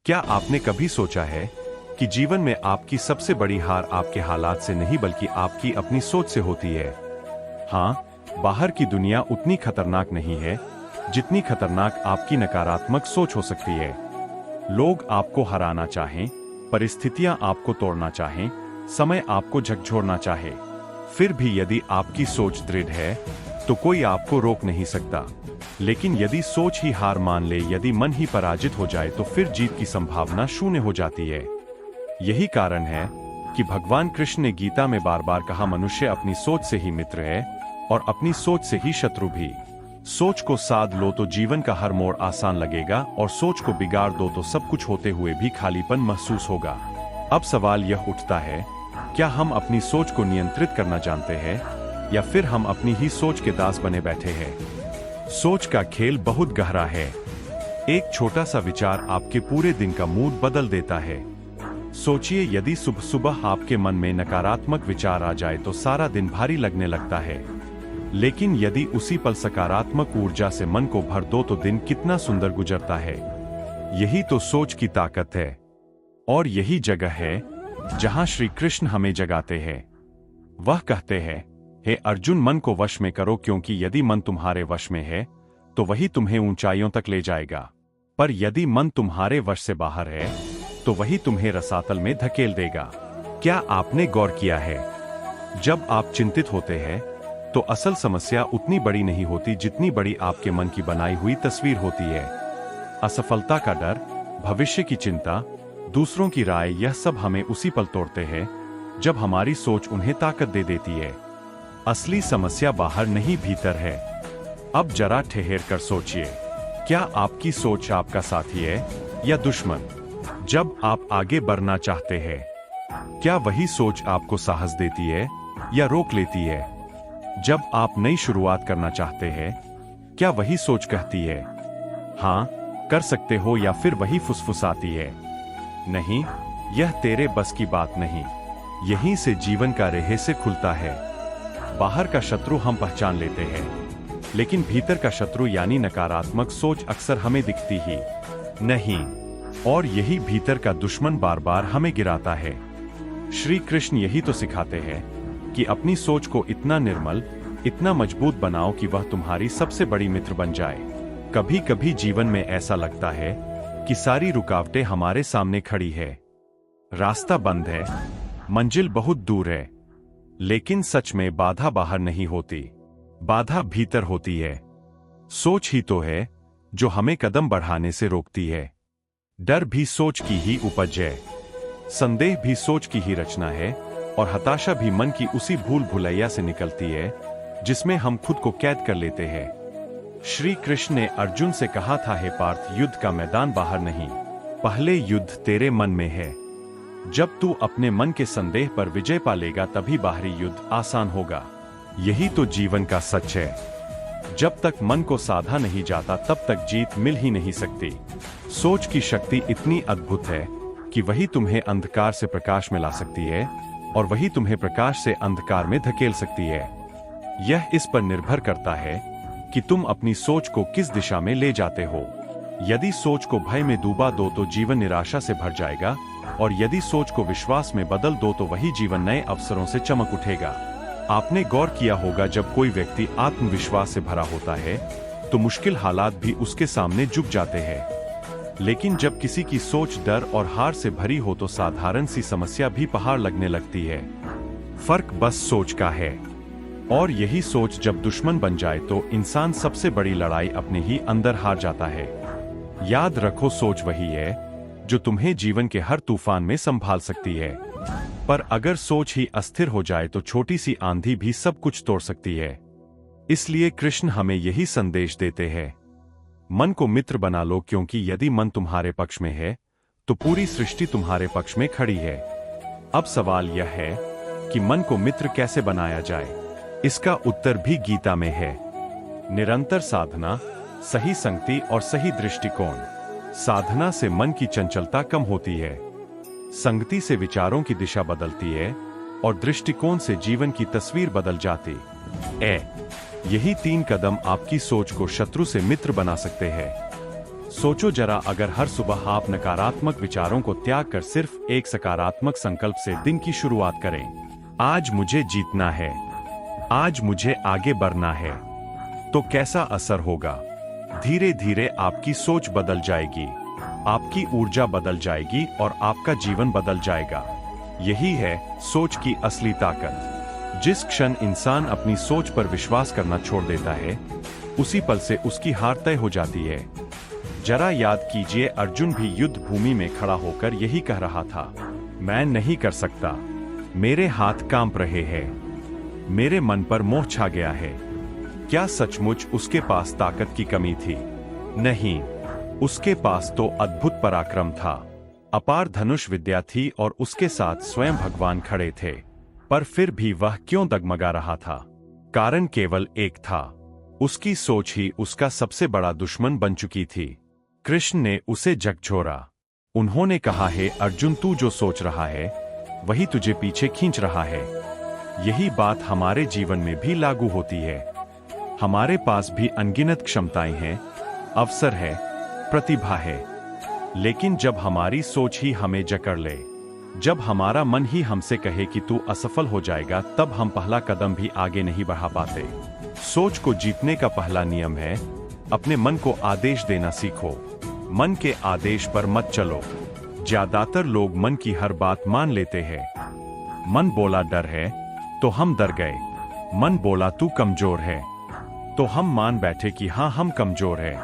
क्या आपने कभी सोचा है कि जीवन में आपकी सबसे बड़ी हार आपके हालात से नहीं बल्कि आपकी अपनी सोच से होती है? हाँ, बाहर की दुनिया उतनी खतरनाक नहीं है जितनी खतरनाक आपकी नकारात्मक सोच हो सकती है। लोग आपको हराना चाहें, परिस्थितियां आपको तोड़ना चाहें, समय आपको झकझोरना चाहे, फिर भी यदि आपकी सोच दृढ़ है तो कोई आपको रोक नहीं सकता। लेकिन यदि सोच ही हार मान ले, यदि मन ही पराजित हो जाए तो फिर जीत की संभावना शून्य हो जाती है। यही कारण है कि भगवान कृष्ण ने गीता में बार बार कहा, मनुष्य अपनी सोच से ही मित्र है और अपनी सोच से ही शत्रु भी। सोच को साध लो तो जीवन का हर मोड़ आसान लगेगा और सोच को बिगाड़ दो तो सब कुछ होते हुए भी खालीपन महसूस होगा। अब सवाल यह उठता है, क्या हम अपनी सोच को नियंत्रित करना जानते हैं या फिर हम अपनी ही सोच के दास बने बैठे हैं? सोच का खेल बहुत गहरा है। एक छोटा सा विचार आपके पूरे दिन का मूड बदल देता है। सोचिए, यदि सुबह सुबह आपके मन में नकारात्मक विचार आ जाए तो सारा दिन भारी लगने लगता है। लेकिन यदि उसी पल सकारात्मक ऊर्जा से मन को भर दो तो दिन कितना सुंदर गुजरता है। यही तो सोच की ताकत है और यही जगह है जहां श्री कृष्ण हमें जगाते हैं। वह कहते हैं, हे अर्जुन, मन को वश में करो, क्योंकि यदि मन तुम्हारे वश में है तो वही तुम्हें ऊंचाइयों तक ले जाएगा, पर यदि मन तुम्हारे वश से बाहर है तो वही तुम्हें रसातल में धकेल देगा। क्या आपने गौर किया है, जब आप चिंतित होते हैं तो असल समस्या उतनी बड़ी नहीं होती जितनी बड़ी आपके मन की बनाई हुई तस्वीर होती है। असफलता का डर, भविष्य की चिंता, दूसरों की राय, यह सब हमें उसी पल तोड़ते हैं जब हमारी सोच उन्हें ताकत दे देती है। असली समस्या बाहर नहीं, भीतर है। अब जरा ठहर कर सोचिए, क्या आपकी सोच आपका साथी है या दुश्मन? जब आप आगे बढ़ना चाहते हैं, क्या वही सोच आपको साहस देती है या रोक लेती है? जब आप नई शुरुआत करना चाहते हैं, क्या वही सोच कहती है, हाँ कर सकते हो, या फिर वही फुसफुसाती है, नहीं यह तेरे बस की बात नहीं? यहीं से जीवन का रहस्य खुलता है। बाहर का शत्रु हम पहचान लेते हैं, लेकिन भीतर का शत्रु यानी नकारात्मक सोच अक्सर हमें दिखती ही नहीं, और यही भीतर का दुश्मन बार बार हमें गिराता है। श्री कृष्ण यही तो सिखाते हैं कि अपनी सोच को इतना निर्मल, इतना मजबूत बनाओ कि वह तुम्हारी सबसे बड़ी मित्र बन जाए। कभी कभी जीवन में ऐसा लगता है कि सारी रुकावटें हमारे सामने खड़ी है, रास्ता बंद है, मंजिल बहुत दूर है, लेकिन सच में बाधा बाहर नहीं होती, बाधा भीतर होती है। सोच ही तो है जो हमें कदम बढ़ाने से रोकती है। डर भी सोच की ही उपज है, संदेह भी सोच की ही रचना है, और हताशा भी मन की उसी भूल भुलैया से निकलती है जिसमें हम खुद को कैद कर लेते हैं। श्री कृष्ण ने अर्जुन से कहा था, हे पार्थ, युद्ध का मैदान बाहर नहीं, पहले युद्ध तेरे मन में है। जब तू अपने मन के संदेह पर विजय पा लेगा तभी बाहरी युद्ध आसान होगा। यही तो जीवन का सच है। जब तक मन को साधा नहीं जाता तब तक जीत मिल ही नहीं सकती। सोच की शक्ति इतनी अद्भुत है कि वही तुम्हें अंधकार से प्रकाश में ला सकती है और वही तुम्हें प्रकाश से अंधकार में धकेल सकती है। यह इस पर निर्भर करता है कि तुम अपनी सोच को किस दिशा में ले जाते हो। यदि सोच को भय में डूबा दो तो जीवन निराशा से भर जाएगा, और यदि सोच को विश्वास में बदल दो तो वही जीवन नए अवसरों से चमक उठेगा। आपने गौर किया होगा, जब कोई व्यक्ति आत्मविश्वास से भरा होता है तो मुश्किल हालात भी उसके सामने झुक जाते हैं, लेकिन जब किसी की सोच डर और हार से भरी हो तो साधारण सी समस्या भी पहाड़ लगने लगती है। फर्क बस सोच का है, और यही सोच जब दुश्मन बन जाए तो इंसान सबसे बड़ी लड़ाई अपने ही अंदर हार जाता है। याद रखो, सोच वही है जो तुम्हें जीवन के हर तूफान में संभाल सकती है, पर अगर सोच ही अस्थिर हो जाए तो छोटी सी आंधी भी सब कुछ तोड़ सकती है। इसलिए कृष्ण हमें यही संदेश देते हैं, मन को मित्र बना लो, क्योंकि यदि मन तुम्हारे पक्ष में है तो पूरी सृष्टि तुम्हारे पक्ष में खड़ी है। अब सवाल यह है कि मन को मित्र कैसे बनाया जाए। इसका उत्तर भी गीता में है। निरंतर साधना, सही संगति और सही दृष्टिकोण। साधना से मन की चंचलता कम होती है, संगति से विचारों की दिशा बदलती है, और दृष्टिकोण से जीवन की तस्वीर बदल जाती है। यही 3 कदम आपकी सोच को शत्रु से मित्र बना सकते हैं। सोचो जरा, अगर हर सुबह आप नकारात्मक विचारों को त्याग कर सिर्फ एक सकारात्मक संकल्प से दिन की शुरुआत करें। आज मुझे जीतना है, आज मुझे आगे बढ़ना है, तो कैसा असर होगा? धीरे धीरे आपकी सोच बदल जाएगी, आपकी ऊर्जा बदल जाएगी और आपका जीवन बदल जाएगा। यही है सोच की असली ताकत। जिस क्षण इंसान अपनी सोच पर विश्वास करना छोड़ देता है, उसी पल से उसकी हार तय हो जाती है। जरा याद कीजिए, अर्जुन भी युद्ध भूमि में खड़ा होकर यही कह रहा था, मैं नहीं कर सकता, मेरे हाथ कांप रहे हैं, मेरे मन पर मोह छा गया है। क्या सचमुच उसके पास ताकत की कमी थी? नहीं, उसके पास तो अद्भुत पराक्रम था, अपार धनुष विद्या थी और उसके साथ स्वयं भगवान खड़े थे। पर फिर भी वह क्यों डगमगा रहा था? कारण केवल एक था, उसकी सोच ही उसका सबसे बड़ा दुश्मन बन चुकी थी। कृष्ण ने उसे झकझोरा। उन्होंने कहा, हे अर्जुन, तू जो सोच रहा है वही तुझे पीछे खींच रहा है। यही बात हमारे जीवन में भी लागू होती है। हमारे पास भी अनगिनत क्षमताएं हैं, अवसर है, प्रतिभा है, लेकिन जब हमारी सोच ही हमें जकड़ ले, जब हमारा मन ही हमसे कहे कि तू असफल हो जाएगा, तब हम पहला कदम भी आगे नहीं बढ़ा पाते। सोच को जीतने का पहला नियम है, अपने मन को आदेश देना सीखो। मन के आदेश पर मत चलो। ज्यादातर लोग मन की हर बात मान लेते हैं। मन बोला डर है तो हम डर गए, मन बोला तू कमजोर है तो हम मान बैठे कि हाँ, हम कमजोर है।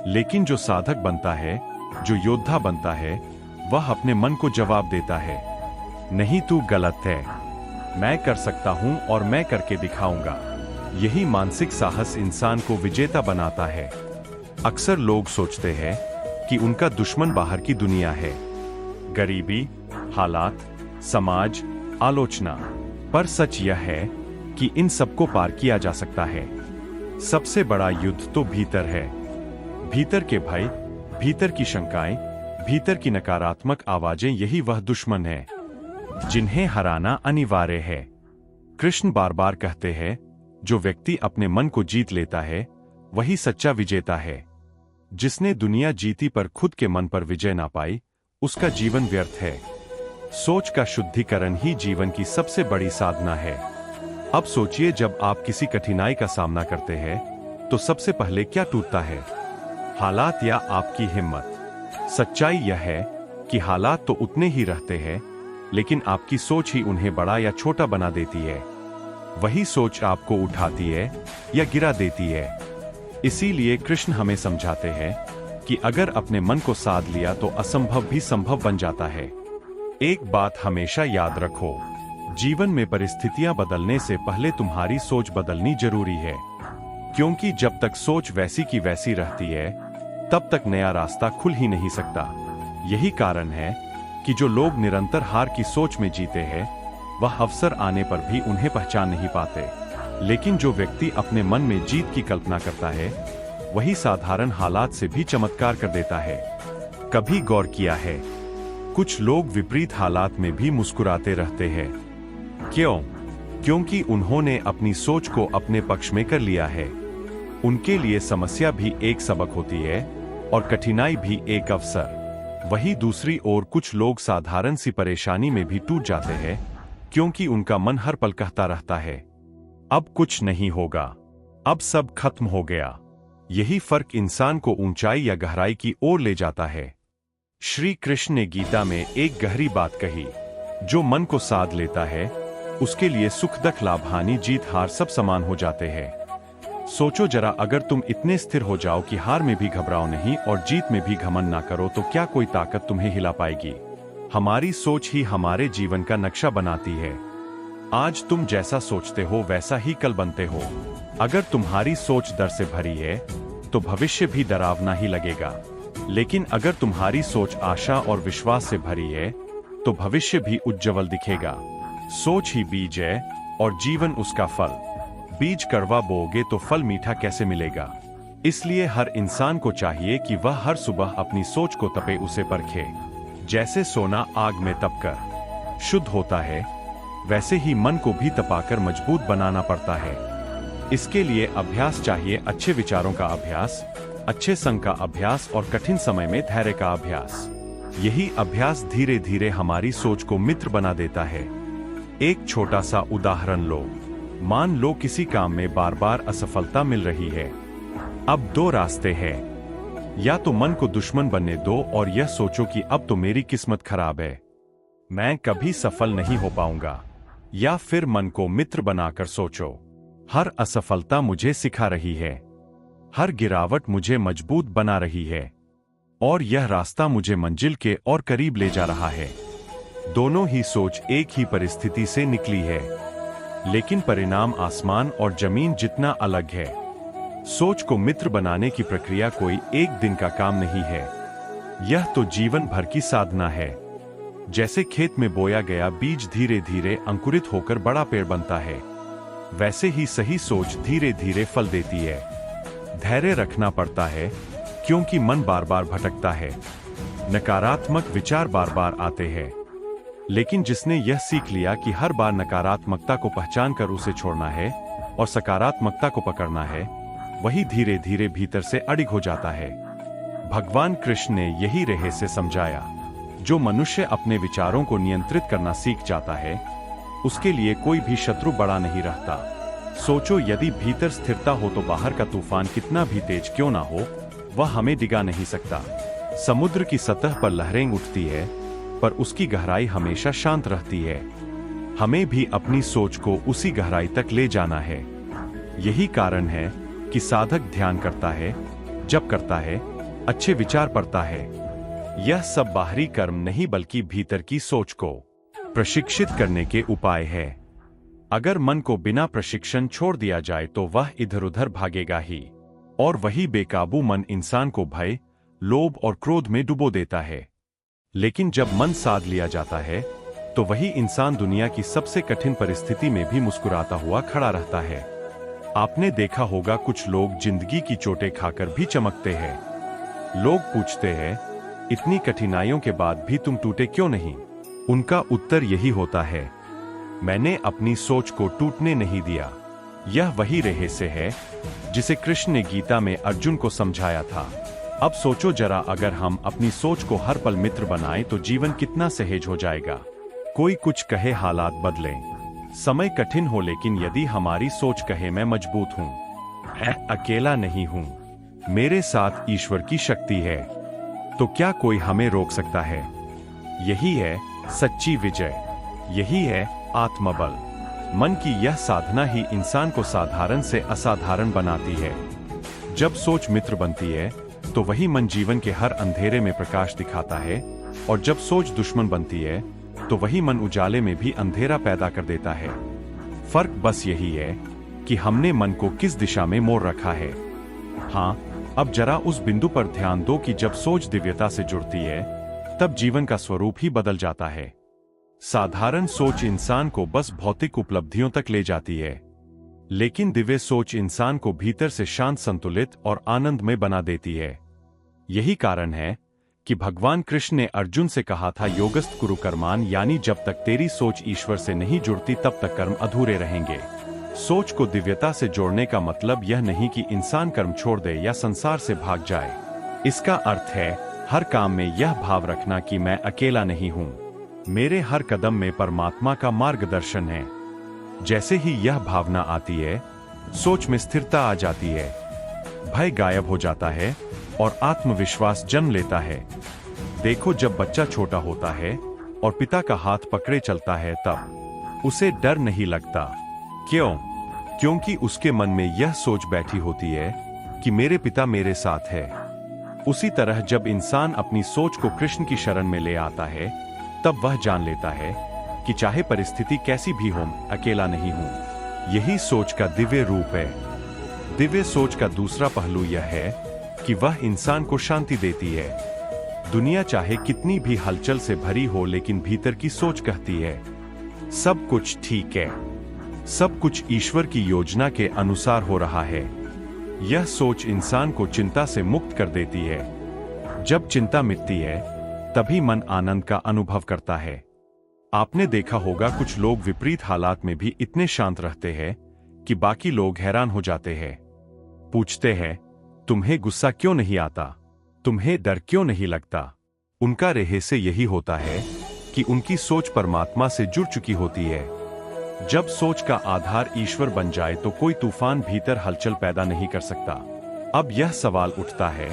लेकिन जो साधक बनता है, जो योद्धा बनता है, वह अपने मन को जवाब देता है, नहीं, तू गलत है, मैं कर सकता हूं और मैं करके दिखाऊंगा। यही मानसिक साहस इंसान को विजेता बनाता है। अक्सर लोग सोचते हैं कि उनका दुश्मन बाहर की दुनिया है, गरीबी, हालात, समाज, आलोचना। पर सच यह है कि इन सबको पार किया जा सकता है। सबसे बड़ा युद्ध तो भीतर है। भीतर के भय, भीतर की शंकाएं, भीतर की नकारात्मक आवाजें, यही वह दुश्मन है जिन्हें हराना अनिवार्य है। कृष्ण बार बार कहते हैं, जो व्यक्ति अपने मन को जीत लेता है वही सच्चा विजेता है। जिसने दुनिया जीती पर खुद के मन पर विजय ना पाई, उसका जीवन व्यर्थ है। सोच का शुद्धिकरण ही जीवन की सबसे बड़ी साधना है। अब सोचिए, जब आप किसी कठिनाई का सामना करते हैं तो सबसे पहले क्या टूटता है? हालात या आपकी हिम्मत? सच्चाई यह है कि हालात तो उतने ही रहते हैं, लेकिन आपकी सोच ही उन्हें बड़ा या छोटा बना देती है। वही सोच आपको उठाती है या गिरा देती है। इसीलिए कृष्ण हमें समझाते हैं कि अगर अपने मन को साध लिया तो असंभव भी संभव बन जाता है। एक बात हमेशा याद रखो, जीवन में परिस्थितियां बदलने से पहले तुम्हारी सोच बदलनी जरूरी है। क्योंकि जब तक सोच वैसी की वैसी रहती है, तब तक नया रास्ता खुल ही नहीं सकता। यही कारण है कि जो लोग निरंतर हार की सोच में जीते हैं, वह अवसर आने पर भी उन्हें पहचान नहीं पाते। लेकिन जो व्यक्ति अपने मन में जीत की कल्पना करता है, वही साधारण हालात से भी चमत्कार कर देता है। कभी गौर किया है, कुछ लोग विपरीत हालात में भी मुस्कुराते रहते हैं। क्यों? क्योंकि उन्होंने अपनी सोच को अपने पक्ष में कर लिया है। उनके लिए समस्या भी एक सबक होती है और कठिनाई भी एक अवसर। वही दूसरी ओर कुछ लोग साधारण सी परेशानी में भी टूट जाते हैं, क्योंकि उनका मन हर पल कहता रहता है, अब कुछ नहीं होगा, अब सब खत्म हो गया। यही फर्क इंसान को ऊंचाई या गहराई की ओर ले जाता है। श्री कृष्ण ने गीता में एक गहरी बात कही, जो मन को साध लेता है उसके लिए सुख दुख लाभ हानि जीत हार सब समान हो जाते हैं। सोचो जरा, अगर तुम इतने स्थिर हो जाओ कि हार में भी घबराओ नहीं और जीत में भी घमंड ना करो, तो क्या कोई ताकत तुम्हें हिला पाएगी? हमारी सोच ही हमारे जीवन का नक्शा बनाती है। आज तुम जैसा सोचते हो वैसा ही कल बनते हो। अगर तुम्हारी सोच डर से भरी है तो भविष्य भी डरावना ही लगेगा। लेकिन अगर तुम्हारी सोच आशा और विश्वास से भरी है तो भविष्य भी उज्जवल दिखेगा। सोच ही बीज है और जीवन उसका फल। बीज कड़वा बोओगे तो फल मीठा कैसे मिलेगा? इसलिए हर इंसान को चाहिए कि वह हर सुबह अपनी सोच को तपे उसे परखे। जैसे सोना आग में तपकर शुद्ध होता है, वैसे ही मन को भी तपाकर मजबूत बनाना पड़ता है। इसके लिए अभ्यास चाहिए, अच्छे विचारों का अभ्यास, अच्छे संग का अभ्यास और कठिन समय में धैर्य का अभ्यास। यही अभ्यास धीरे धीरे हमारी सोच को मित्र बना देता है। एक छोटा सा उदाहरण लो। मान लो किसी काम में बार बार असफलता मिल रही है। अब दो रास्ते हैं। या तो मन को दुश्मन बनने दो और यह सोचो कि अब तो मेरी किस्मत खराब है, मैं कभी सफल नहीं हो पाऊंगा। या फिर मन को मित्र बनाकर सोचो, हर असफलता मुझे सिखा रही है, हर गिरावट मुझे मजबूत बना रही है और यह रास्ता मुझे मंजिल के और करीब ले जा रहा है। दोनों ही सोच एक ही परिस्थिति से निकली है, लेकिन परिणाम आसमान और जमीन जितना अलग है। सोच को मित्र बनाने की प्रक्रिया कोई एक दिन का काम नहीं है, यह तो जीवन भर की साधना है। जैसे खेत में बोया गया बीज धीरे धीरे अंकुरित होकर बड़ा पेड़ बनता है, वैसे ही सही सोच धीरे धीरे फल देती है। धैर्य रखना पड़ता है क्योंकि मन बार बार भटकता है, नकारात्मक विचार बार बार आते हैं। लेकिन जिसने यह सीख लिया कि हर बार नकारात्मकता को पहचान कर उसे छोड़ना है और सकारात्मकता को पकड़ना है, वही धीरे धीरे भीतर से अडिग हो जाता है। भगवान कृष्ण ने यही रहस्य समझाया। जो मनुष्य अपने विचारों को नियंत्रित करना सीख जाता है, उसके लिए कोई भी शत्रु बड़ा नहीं रहता। सोचो, यदि भीतर स्थिरता हो तो बाहर का तूफान कितना भी तेज क्यों ना हो, वह हमें डिगा नहीं सकता। समुद्र की सतह पर लहरें उठती है, पर उसकी गहराई हमेशा शांत रहती है। हमें भी अपनी सोच को उसी गहराई तक ले जाना है। यही कारण है कि साधक ध्यान करता है, जप करता है, अच्छे विचार पढ़ता है। यह सब बाहरी कर्म नहीं बल्कि भीतर की सोच को प्रशिक्षित करने के उपाय है। अगर मन को बिना प्रशिक्षण छोड़ दिया जाए तो वह इधर उधर भागेगा ही, और वही बेकाबू मन इंसान को भय, लोभ और क्रोध में डुबो देता है। लेकिन जब मन साध लिया जाता है तो वही इंसान दुनिया की सबसे कठिन परिस्थिति में भी मुस्कुराता हुआ खड़ा रहता है। आपने देखा होगा कुछ लोग जिंदगी की चोटें खाकर भी चमकते हैं। लोग पूछते हैं, इतनी कठिनाइयों के बाद भी तुम टूटे क्यों नहीं? उनका उत्तर यही होता है, मैंने अपनी सोच को टूटने नहीं दिया। यह वही रहस्य है जिसे कृष्ण ने गीता में अर्जुन को समझाया था। अब सोचो जरा, अगर हम अपनी सोच को हर पल मित्र बनाएं तो जीवन कितना सहज हो जाएगा। कोई कुछ कहे, हालात बदलें, समय कठिन हो, लेकिन यदि हमारी सोच कहे मैं मजबूत हूं, मैं अकेला नहीं हूं, मेरे साथ ईश्वर की शक्ति है, तो क्या कोई हमें रोक सकता है? यही है सच्ची विजय, यही है आत्मबल। मन की यह साधना ही इंसान को साधारण से असाधारण बनाती है। जब सोच मित्र बनती है तो वही मन जीवन के हर अंधेरे में प्रकाश दिखाता है, और जब सोच दुश्मन बनती है तो वही मन उजाले में भी अंधेरा पैदा कर देता है। फर्क बस यही है कि हमने मन को किस दिशा में मोड़ रखा है। हाँ, अब जरा उस बिंदु पर ध्यान दो कि जब सोच दिव्यता से जुड़ती है तब जीवन का स्वरूप ही बदल जाता है। साधारण सोच इंसान को बस भौतिक उपलब्धियों तक ले जाती है, लेकिन दिव्य सोच इंसान को भीतर से शांत, संतुलित और आनंदमय बना देती है। यही कारण है कि भगवान कृष्ण ने अर्जुन से कहा था, योगस्थ कुरु कर्मान, यानी जब तक तेरी सोच ईश्वर से नहीं जुड़ती तब तक कर्म अधूरे रहेंगे। सोच को दिव्यता से जोड़ने का मतलब यह नहीं कि इंसान कर्म छोड़ दे या संसार से भाग जाए। इसका अर्थ है हर काम में यह भाव रखना कि मैं अकेला नहीं हूं, मेरे हर कदम में परमात्मा का मार्गदर्शन है। जैसे ही यह भावना आती है, सोच में स्थिरता आ जाती है, भय गायब हो जाता है और आत्मविश्वास जन्म लेता है। देखो, जब बच्चा छोटा होता है और पिता का हाथ पकड़े चलता है तब उसे डर नहीं लगता। क्यों? क्योंकि उसके मन में यह सोच बैठी होती है कि मेरे पिता मेरे साथ है। उसी तरह जब इंसान अपनी सोच को कृष्ण की शरण में ले आता है तब वह जान लेता है कि चाहे परिस्थिति कैसी भी हो, अकेला नहीं हूं। यही सोच का दिव्य रूप है। दिव्य सोच का दूसरा पहलू यह है कि वह इंसान को शांति देती है। दुनिया चाहे कितनी भी हलचल से भरी हो, लेकिन भीतर की सोच कहती है सब कुछ ठीक है, सब कुछ ईश्वर की योजना के अनुसार हो रहा है। यह सोच इंसान को चिंता से मुक्त कर देती है। जब चिंता मिटती है तभी मन आनंद का अनुभव करता है। आपने देखा होगा कुछ लोग विपरीत हालात में भी इतने शांत रहते हैं कि बाकी लोग हैरान हो जाते हैं। पूछते हैं, तुम्हें गुस्सा क्यों नहीं आता? तुम्हें डर क्यों नहीं लगता? उनका रहस्य यही होता है कि उनकी सोच परमात्मा से जुड़ चुकी होती है। जब सोच का आधार ईश्वर बन जाए तो कोई तूफान भीतर हलचल पैदा नहीं कर सकता। अब यह सवाल उठता है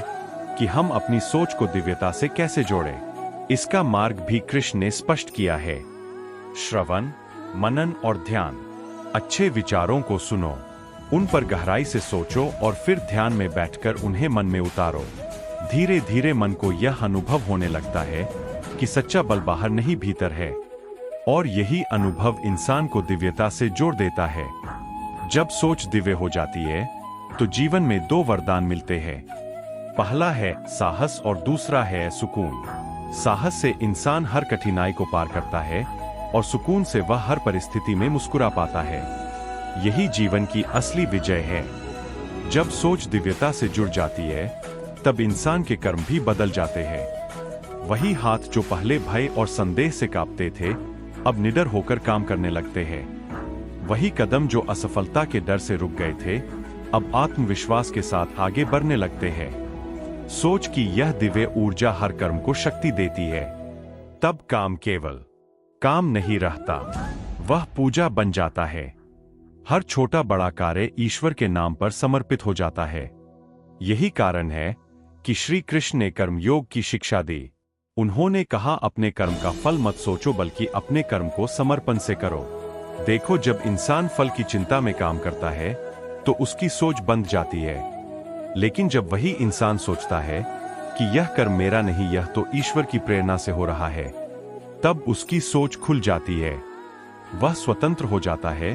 कि हम अपनी सोच को दिव्यता से कैसे जोड़ें? इसका मार्ग भी कृष्ण ने स्पष्ट किया है। श्रवण, मनन और ध्यान। अच्छे विचारों को सुनो, उन पर गहराई से सोचो और फिर ध्यान में बैठकर उन्हें मन में उतारो। धीरे धीरे मन को यह अनुभव होने लगता है कि सच्चा बल बाहर नहीं भीतर है, और यही अनुभव इंसान को दिव्यता से जोड़ देता है। जब सोच दिव्य हो जाती है तो जीवन में दो वरदान मिलते हैं। पहला है साहस और दूसरा है सुकून। साहस से इंसान हर कठिनाई को पार करता है और सुकून से वह हर परिस्थिति में मुस्कुरा पाता है। यही जीवन की असली विजय है। जब सोच दिव्यता से जुड़ जाती है तब इंसान के कर्म भी बदल जाते हैं। वही हाथ जो पहले भय और संदेह से कांपते थे अब निडर होकर काम करने लगते हैं। वही कदम जो असफलता के डर से रुक गए थे अब आत्मविश्वास के साथ आगे बढ़ने लगते हैं। सोच की यह दिव्य ऊर्जा हर कर्म को शक्ति देती है। तब काम केवल काम नहीं रहता, वह पूजा बन जाता है। हर छोटा बड़ा कार्य ईश्वर के नाम पर समर्पित हो जाता है। यही कारण है कि श्री कृष्ण ने कर्मयोग की शिक्षा दी। उन्होंने कहा, अपने कर्म का फल मत सोचो बल्कि अपने कर्म को समर्पण से करो। देखो, जब इंसान फल की चिंता में काम करता है तो उसकी सोच बंध जाती है। लेकिन जब वही इंसान सोचता है कि यह कर्म मेरा नहीं, यह तो ईश्वर की प्रेरणा से हो रहा है, तब उसकी सोच खुल जाती है। वह स्वतंत्र हो जाता है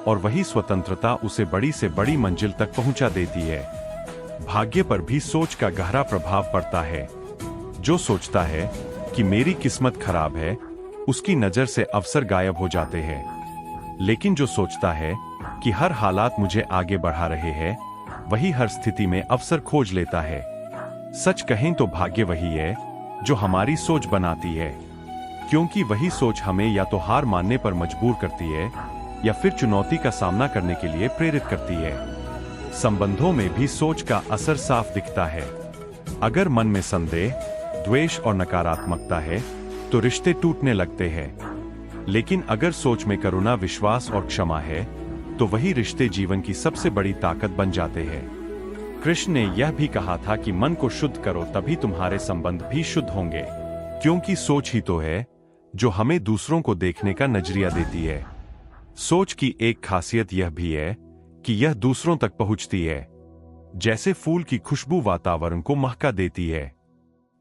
और वही स्वतंत्रता उसे बड़ी से बड़ी मंजिल तक पहुंचा देती है। भाग्य पर भी सोच का गहरा प्रभाव पड़ता है। जो सोचता है कि मेरी किस्मत खराब है, उसकी नजर से अवसर गायब हो जाते हैं। लेकिन जो सोचता है कि हर हालात मुझे आगे बढ़ा रहे हैं, वही हर स्थिति में अवसर खोज लेता है। सच कहें तो भाग्य वही है जो हमारी सोच बनाती है, क्योंकि वही सोच हमें या तो हार मानने पर मजबूर करती है या फिर चुनौती का सामना करने के लिए प्रेरित करती है। संबंधों में भी सोच का असर साफ दिखता है। अगर मन में संदेह, द्वेष और नकारात्मकता है तो रिश्ते टूटने लगते हैं। लेकिन अगर सोच में करुणा, विश्वास और क्षमा है तो वही रिश्ते जीवन की सबसे बड़ी ताकत बन जाते हैं। कृष्ण ने यह भी कहा था कि मन को शुद्ध करो, तभी तुम्हारे संबंध भी शुद्ध होंगे, क्योंकि सोच ही तो है जो हमें दूसरों को देखने का नजरिया देती है। सोच की एक खासियत यह भी है कि यह दूसरों तक पहुंचती है। जैसे फूल की खुशबू वातावरण को महका देती है,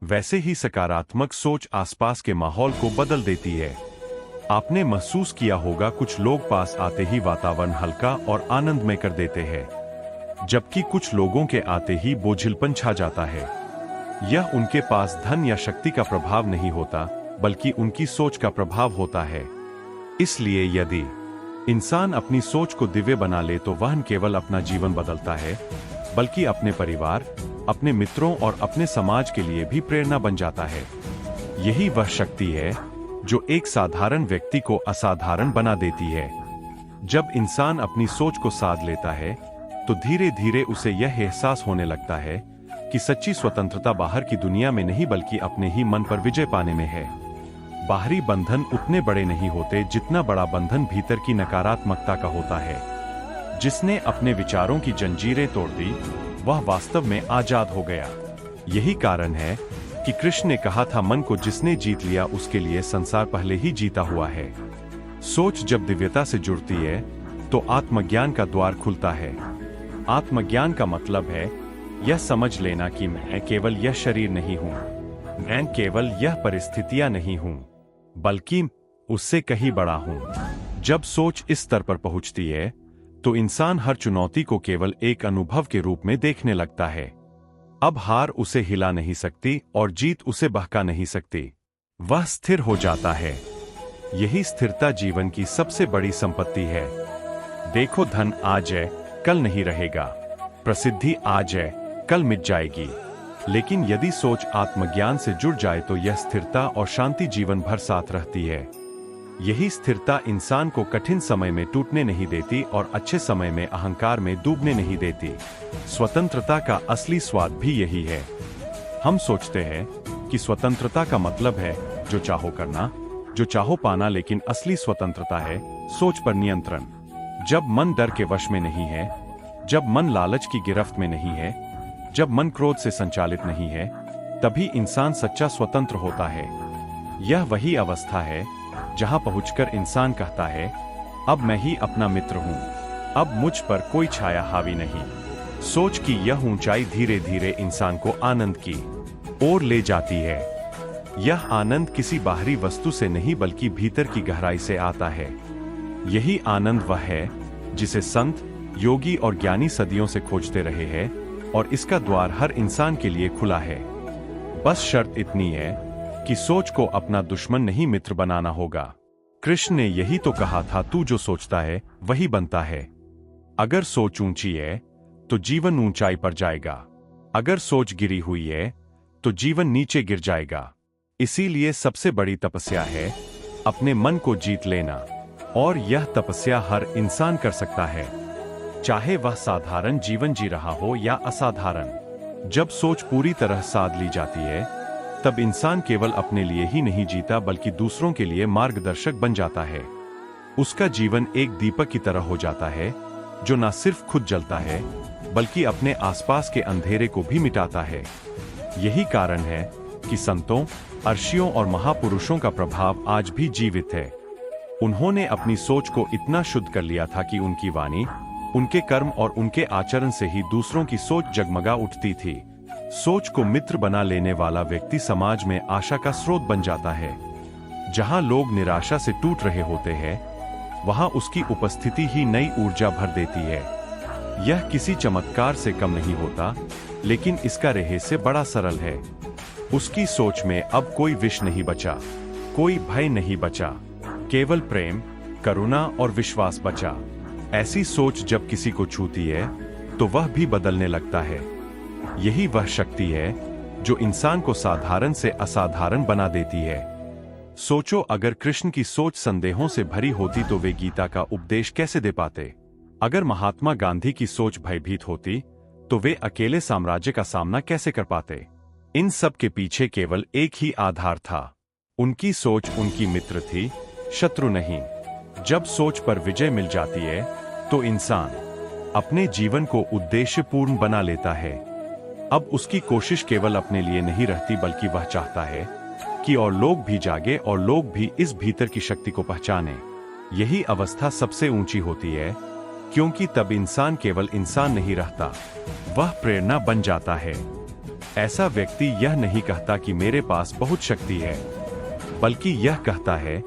वैसे ही सकारात्मक सोच आसपास के माहौल को बदल देती है। आपने महसूस किया होगा, कुछ लोग पास आते ही वातावरण हल्का और आनंदमय कर देते हैं, जबकि कुछ लोगों के आते ही बोझिलपन छा जाता है। यह उनके पास धन या शक्ति का प्रभाव नहीं होता, बल्कि उनकी सोच का प्रभाव होता है। इसलिए यदि इंसान अपनी सोच को दिव्य बना ले तो वह न केवल अपना जीवन बदलता है, बल्कि अपने परिवार, अपने मित्रों और अपने समाज के लिए भी प्रेरणा बन जाता है। यही वह शक्ति है जो एक साधारण व्यक्ति को असाधारण बना देती है। जब इंसान अपनी सोच को साध लेता है तो धीरे धीरे उसे यह एहसास होने लगता है कि सच्ची स्वतंत्रता बाहर की दुनिया में नहीं बल्कि अपने ही मन पर विजय पाने में है। बाहरी बंधन उतने बड़े नहीं होते जितना बड़ा बंधन भीतर की नकारात्मकता का होता है। जिसने अपने विचारों की जंजीरें तोड़ दी वह वास्तव में आजाद हो गया। यही कारण है कि कृष्ण ने कहा था, मन को जिसने जीत लिया उसके लिए संसार पहले ही जीता हुआ है। सोच जब दिव्यता से जुड़ती है तो आत्मज्ञान का द्वार खुलता है। आत्मज्ञान का मतलब है यह समझ लेना कि मैं केवल यह शरीर नहीं हूं, मैं केवल यह परिस्थितियां नहीं हूं, बल्कि उससे कहीं बड़ा हूं। जब सोच इस स्तर पर पहुंचती है तो इंसान हर चुनौती को केवल एक अनुभव के रूप में देखने लगता है। अब हार उसे हिला नहीं सकती और जीत उसे बहका नहीं सकती। वह स्थिर हो जाता है। यही स्थिरता जीवन की सबसे बड़ी संपत्ति है। देखो, धन आज है, कल नहीं रहेगा। प्रसिद्धि आज है, कल मिट जाएगी। लेकिन यदि सोच आत्मज्ञान से जुड़ जाए तो यह स्थिरता और शांति जीवन भर साथ रहती है। यही स्थिरता इंसान को कठिन समय में टूटने नहीं देती और अच्छे समय में अहंकार में डूबने नहीं देती। स्वतंत्रता का असली स्वाद भी यही है। हम सोचते हैं कि स्वतंत्रता का मतलब है जो चाहो करना, जो चाहो पाना, लेकिन असली स्वतंत्रता है सोच पर नियंत्रण। जब मन डर के वश में नहीं है, जब मन लालच की गिरफ्त में नहीं है, जब मन क्रोध से संचालित नहीं है, तभी इंसान सच्चा स्वतंत्र होता है। यह वही अवस्था है जहां पहुंचकर इंसान कहता है, अब मैं ही अपना मित्र हूं, अब मुझ पर कोई छाया हावी नहीं। सोच की यह ऊंचाई धीरे धीरे इंसान को आनंद की ओर ले जाती है। यह आनंद किसी बाहरी वस्तु से नहीं बल्कि भीतर की गहराई से आता है। यही आनंद वह है जिसे संत, योगी और ज्ञानी सदियों से खोजते रहे हैं, और इसका द्वार हर इंसान के लिए खुला है। बस शर्त इतनी है कि सोच को अपना दुश्मन नहीं मित्र बनाना होगा। कृष्ण ने यही तो कहा था, तू जो सोचता है वही बनता है। अगर सोच ऊंची है तो जीवन ऊंचाई पर जाएगा, अगर सोच गिरी हुई है तो जीवन नीचे गिर जाएगा। इसीलिए सबसे बड़ी तपस्या है अपने मन को जीत लेना, और यह तपस्या हर इंसान कर सकता है, चाहे वह साधारण जीवन जी रहा हो या असाधारण। जब सोच पूरी तरह साध ली जाती है, तब इंसान केवल अपने लिए ही नहीं जीता बल्कि दूसरों के लिए मार्गदर्शक बन जाता है। उसका जीवन एक दीपक की तरह हो जाता है जो न सिर्फ खुद जलता है बल्कि अपने आसपास के अंधेरे को भी मिटाता है। यही कारण है कि संतों, अर्षियों और महापुरुषों का प्रभाव आज भी जीवित है। उन्होंने अपनी सोच को इतना शुद्ध कर लिया था कि उनकी वाणी, उनके कर्म और उनके आचरण से ही दूसरों की सोच जगमगा उठती थी। सोच को मित्र बना लेने वाला व्यक्ति समाज में आशा का स्रोत बन जाता है। जहां लोग निराशा से टूट रहे होते हैं, वहां उसकी उपस्थिति ही नई ऊर्जा भर देती है। यह किसी चमत्कार से कम नहीं होता, लेकिन इसका रहस्य बड़ा सरल है। उसकी सोच में अब कोई विष नहीं बचा, कोई भय नहीं बचा, केवल प्रेम, करुणा और विश्वास बचा। ऐसी सोच जब किसी को छूती है तो वह भी बदलने लगता है। यही वह शक्ति है जो इंसान को साधारण से असाधारण बना देती है। सोचो, अगर कृष्ण की सोच संदेहों से भरी होती तो वे गीता का उपदेश कैसे दे पाते? अगर महात्मा गांधी की सोच भयभीत होती तो वे अकेले साम्राज्य का सामना कैसे कर पाते? इन सब के पीछे केवल एक ही आधार था, उनकी सोच उनकी मित्र थी, शत्रु नहीं। जब सोच पर विजय मिल जाती है तो इंसान अपने जीवन को उद्देश्यपूर्ण बना लेता है। अब उसकी कोशिश केवल अपने लिए नहीं रहती बल्कि वह चाहता है कि और लोग भी जागे और लोग भी इस भीतर की शक्ति को पहचाने। यही अवस्था सबसे ऊंची होती है, क्योंकि तब इंसान केवल इंसान नहीं रहता, वह प्रेरणा बन जाता है। ऐसा व्यक्ति यह नहीं कहता कि मेरे पास बहुत शक्ति है, बल्कि यह कहता है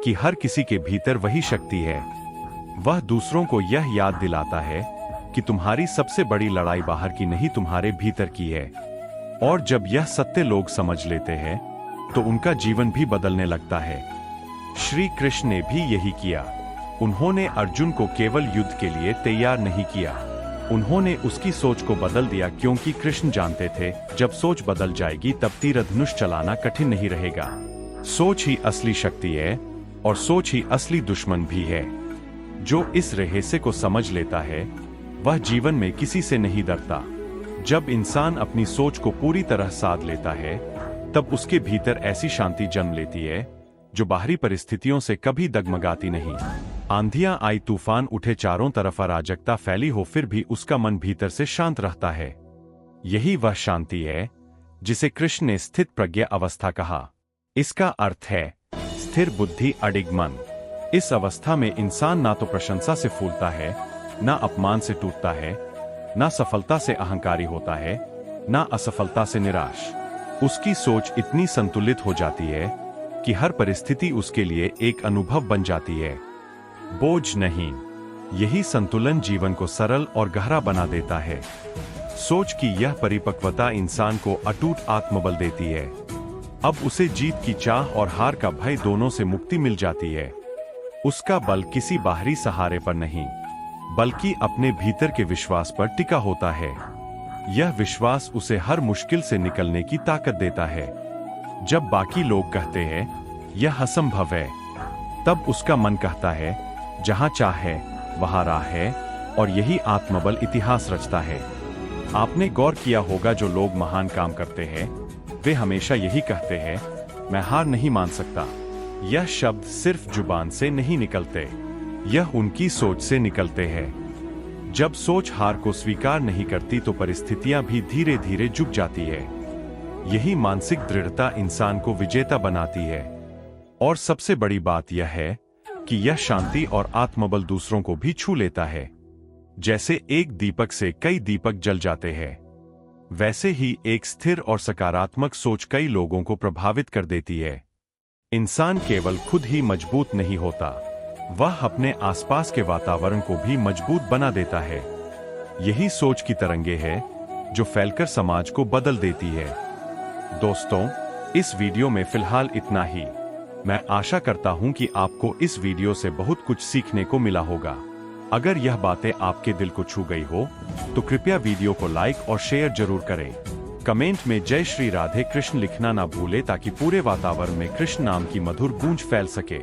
कि हर किसी के भीतर वही शक्ति है। वह दूसरों को यह याद दिलाता है कि तुम्हारी सबसे बड़ी लड़ाई बाहर की नहीं, तुम्हारे भीतर की है। और जब यह सत्य लोग समझ लेते हैं तो उनका जीवन भी बदलने लगता है। श्री कृष्ण ने भी यही किया। उन्होंने अर्जुन को केवल युद्ध के लिए तैयार नहीं किया, उन्होंने उसकी सोच को बदल दिया, क्योंकि कृष्ण जानते थे जब सोच बदल जाएगी तब तीर धनुष चलाना कठिन नहीं रहेगा। सोच ही असली शक्ति है और सोच ही असली दुश्मन भी है। जो इस रहस्य को समझ लेता है वह जीवन में किसी से नहीं डरता। जब इंसान अपनी सोच को पूरी तरह साध लेता है तब उसके भीतर ऐसी शांति जन्म लेती है जो बाहरी परिस्थितियों से कभी डगमगाती नहीं। आंधियां आई, तूफान उठे, चारों तरफ अराजकता फैली हो, फिर भी उसका मन भीतर से शांत रहता है। यही वह शांति है जिसे कृष्ण ने स्थित प्रज्ञा अवस्था कहा। इसका अर्थ है स्थिर बुद्धि, अडिग मन। इस अवस्था में इंसान ना तो प्रशंसा से फूलता है, ना अपमान से टूटता है, ना सफलता से अहंकारी होता है, ना असफलता से निराश। उसकी सोच इतनी संतुलित हो जाती है कि हर परिस्थिति उसके लिए एक अनुभव बन जाती है, बोझ नहीं। यही संतुलन जीवन को सरल और गहरा बना देता है। सोच की यह परिपक्वता इंसान को अटूट आत्मबल देती है। अब उसे जीत की चाह और हार का भय दोनों से मुक्ति मिल जाती है। उसका बल किसी बाहरी सहारे पर नहीं, बल्कि अपने भीतर के विश्वास पर टिका होता है। यह विश्वास उसे हर मुश्किल से निकलने की ताकत देता है। जब बाकी लोग कहते हैं यह असंभव है, तब उसका मन कहता है जहां चाहे वहां राह है, और यही आत्मबल इतिहास रचता है। आपने गौर किया होगा जो लोग महान काम करते हैं वे हमेशा यही कहते हैं, मैं हार नहीं मान सकता। यह शब्द सिर्फ जुबान से नहीं निकलते, यह उनकी सोच से निकलते हैं। जब सोच हार को स्वीकार नहीं करती तो परिस्थितियां भी धीरे धीरे झुक जाती है। यही मानसिक दृढ़ता इंसान को विजेता बनाती है। और सबसे बड़ी बात यह है कि यह शांति और आत्मबल दूसरों को भी छू लेता है। जैसे एक दीपक से कई दीपक जल जाते हैं, वैसे ही एक स्थिर और सकारात्मक सोच कई लोगों को प्रभावित कर देती है। इंसान केवल खुद ही मजबूत नहीं होता, वह अपने आसपास के वातावरण को भी मजबूत बना देता है। यही सोच की तरंगे है जो फैलकर समाज को बदल देती है। दोस्तों, इस वीडियो में फिलहाल इतना ही। मैं आशा करता हूं कि आपको इस वीडियो से बहुत कुछ सीखने को मिला होगा। अगर यह बातें आपके दिल को छू गई हो तो कृपया वीडियो को लाइक और शेयर जरूर करें। कमेंट में जय श्री राधे कृष्ण लिखना ना भूले ताकि पूरे वातावरण में कृष्ण नाम की मधुर गूंज फैल सके।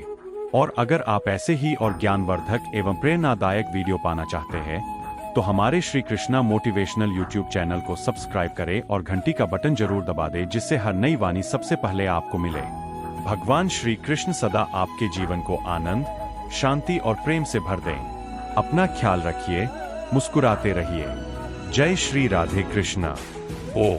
और अगर आप ऐसे ही और ज्ञानवर्धक एवं प्रेरणादायक वीडियो पाना चाहते हैं तो हमारे Shri Krishna motivational YouTube channel को सब्सक्राइब करें और घंटी का बटन जरूर दबा दें, जिससे हर नई वाणी सबसे पहले आपको मिले। भगवान श्री कृष्ण सदा आपके जीवन को आनंद, शांति और प्रेम से भर दें। अपना ख्याल रखिए, मुस्कुराते रहिए। जय श्री राधे कृष्णा। ओ